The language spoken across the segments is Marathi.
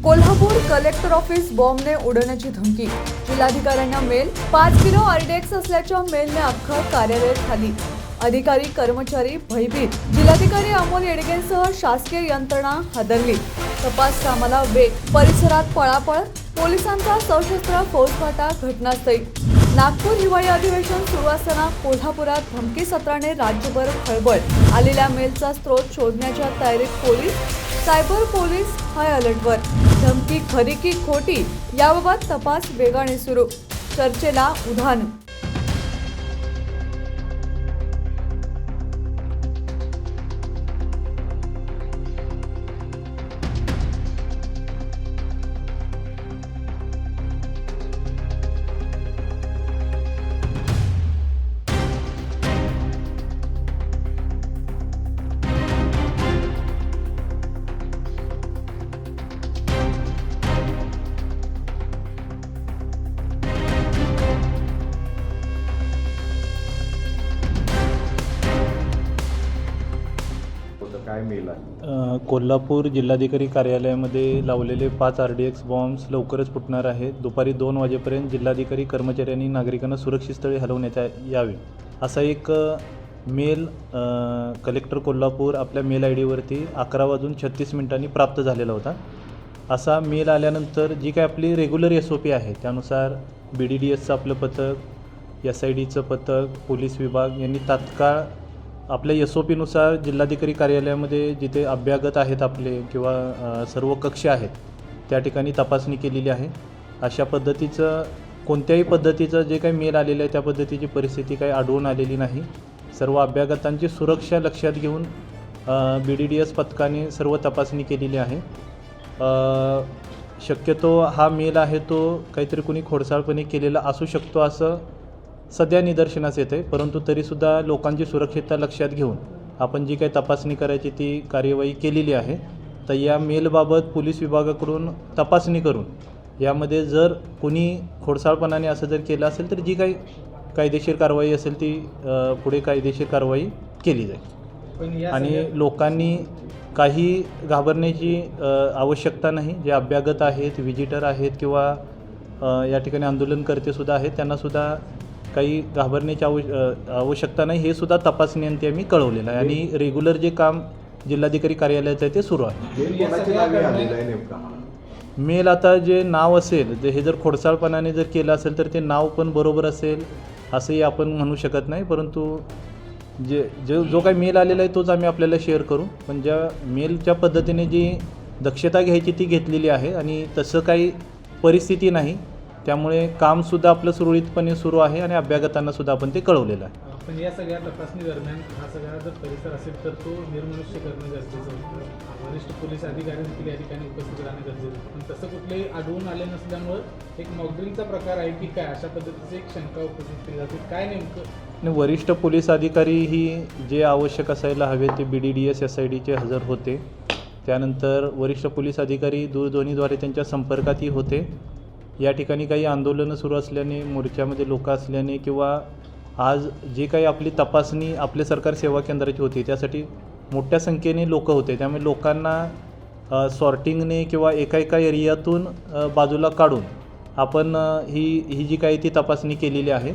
कोल्हापूर कलेक्टर ऑफिस बॉम्बने उडवण्याची धमकी, जिल्हाधिकाऱ्यांना मेल। 5 किलो आरडीएक्स असल्याच्या मेलने अख्खं कार्यालय खाली, अधिकारी कर्मचारी भयभीत। जिल्हाधिकारी अमोल येडगेंसह शासकीय यंत्रणा हादरली, तपास कामाला वेग। परिसरात पळापळ, पोलिसांचा सशस्त्र फौजफाटा घटनास्थळी। नागपूर हिवाळी अधिवेशन सुरू असताना कोल्हापुरात धमकी सत्राने राज्यभर खळबळ। आलेल्या मेलचा स्रोत शोधण्याच्या तयारीत पोलीस, सायबर पोलीस हाय अलर्टवर। धमकी खरी की खोटी याबाबत तपास वेगाने सुरू, चर्चेला उधाण। काय मेल आहे? कोल्हापूर जिल्हाधिकारी कार्यालयामध्ये लावलेले 5 RDX बॉम्ब्स लवकरच फुटणार आहेत। दुपारी 2 वाजेपर्यंत जिल्हाधिकारी कर्मचाऱ्यांनी नागरिकांना सुरक्षित स्थळी हलवण्यात यावे असा एक मेल कलेक्टर कोल्हापूर आपल्या मेल ID वरती 11:36 प्राप्त झालेला होता। असा मेल आल्यानंतर जी काय आपली रेग्युलर SOP आहे त्यानुसार BDDSचं आपलं पथक, SIDचं पथक, पोलीस विभाग यांनी तात्काळ आपल्या SOP नुसार जिल्हाधिकारी कार्यालयामध्ये जिथे अभ्यागत आहेत आपले किंवा सर्व कक्ष आहेत त्या ठिकाणी तपासणी केलेली आहे। अशा पद्धतीचं कोणत्याही पद्धतीचं जे काही मेल आलेलं आहे त्या पद्धतीची परिस्थिती काही आढळून आलेली नाही। सर्व अभ्यागतांची सुरक्षा लक्षात घेऊन BDDS पथकाने सर्व तपासणी केलेली आहे। शक्यतो हा मेल आहे तो काहीतरी कोणी खोडसाळपणे केलेला असू शकतो असं सध्या निदर्शनास येते, परंतु तरीसुद्धा लोकांची सुरक्षितता लक्षात घेऊन आपण जी काही तपासणी करायची ती कार्यवाही केलेली आहे। तर या मेलबाबत पोलीस विभागाकडून तपासणी करून यामध्ये जर कोणी खोडसाळपणाने असं जर केलं असेल तर जी काही कायदेशीर कारवाई असेल ती पुढे कायदेशीर कारवाई केली जाईल। आणि लोकांनी काही घाबरण्याची आवश्यकता नाही। जे अभ्यागत आहेत, विजिटर आहेत किंवा या ठिकाणी आंदोलनकर्तेसुद्धा आहेत त्यांनासुद्धा काही घाबरण्याची आवश्यकता नाही। हे सुद्धा तपासणीअंती आम्ही कळवलेलं आहे आणि रेग्युलर जे काम जिल्हाधिकारी कार्यालयाचं आहे ते सुरू आहे। मेल आता जे नाव असेल हे जर खोडसाळपणाने जर केलं असेल तर ते नाव पण बरोबर असेल असंही आपण म्हणू शकत नाही, परंतु जो काही मेल आलेला आहे तोच आम्ही आपल्याला शेअर करू। पण ज्या मेलच्या पद्धतीने जी दक्षता घ्यायची ती घेतलेली आहे आणि तसं काही परिस्थिती नाही, त्यामुळे कामसुद्धा आपलं सुरळीतपणे सुरू आहे आणि अभ्यागतांनासुद्धा आपण ते कळवलेलं आहे। पण या सगळ्या तपासणी दरम्यान हा सगळा जर परिसर असेल तर तो निर्मनुष्य करणं गरजेचं होतं। वरिष्ठ पोलीस अधिकारी देखील या ठिकाणी उपस्थित राहणं गरजेचं होतं, पण तसं कुठलेही आढळून आले नसल्यामुळं एक मॉकड्रिलचा प्रकार आहे की काय, अशा पद्धतीची एक शंका उपस्थित केली जाते। काय नेमकं वरिष्ठ पोलीस अधिकारीही जे आवश्यक असायला हवे ते BDDS SIDचे हजर होते। त्यानंतर वरिष्ठ पोलीस अधिकारी दूरध्वनीद्वारे त्यांच्या संपर्कातही होते। या ठिकाणी काही आंदोलनं सुरू असल्याने, मोर्चामध्ये लोक असल्याने किंवा आज जी काही आपली तपासणी आपल्या सरकार सेवा केंद्राची होती त्यासाठी मोठ्या संख्येने लोक होते, त्यामुळे लोकांना सॉर्टिंगने किंवा एका एरियातून बाजूला काढून आपण ही जी काही ती तपासणी केलेली आहे।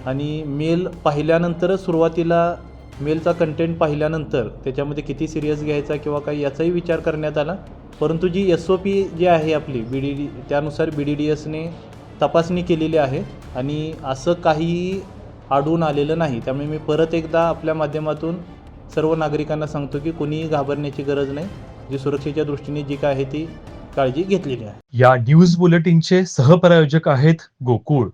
आणि मेल पाहिल्यानंतरच सुरुवातीला मेलचा कंटेंट पाहिल्यानंतर त्याच्यामध्ये किती सिरियस घ्यायचा किंवा काही याचाही विचार करण्यात आला, परंतु जी SOP जी आहे आपली त्यानुसार BDDSने तपासणी केलेली आहे आणि असं काही आढळून आलेलं नाही। त्यामुळे मी परत एकदा आपल्या माध्यमातून सर्व नागरिकांना सांगतो की कोणीही घाबरण्याची गरज नाही। जी सुरक्षेच्या दृष्टीने जी काय आहे ती काळजी घेतलेली आहे। या न्यूज बुलेटिनचे सहप्रायोजक आहेत गोकुळ।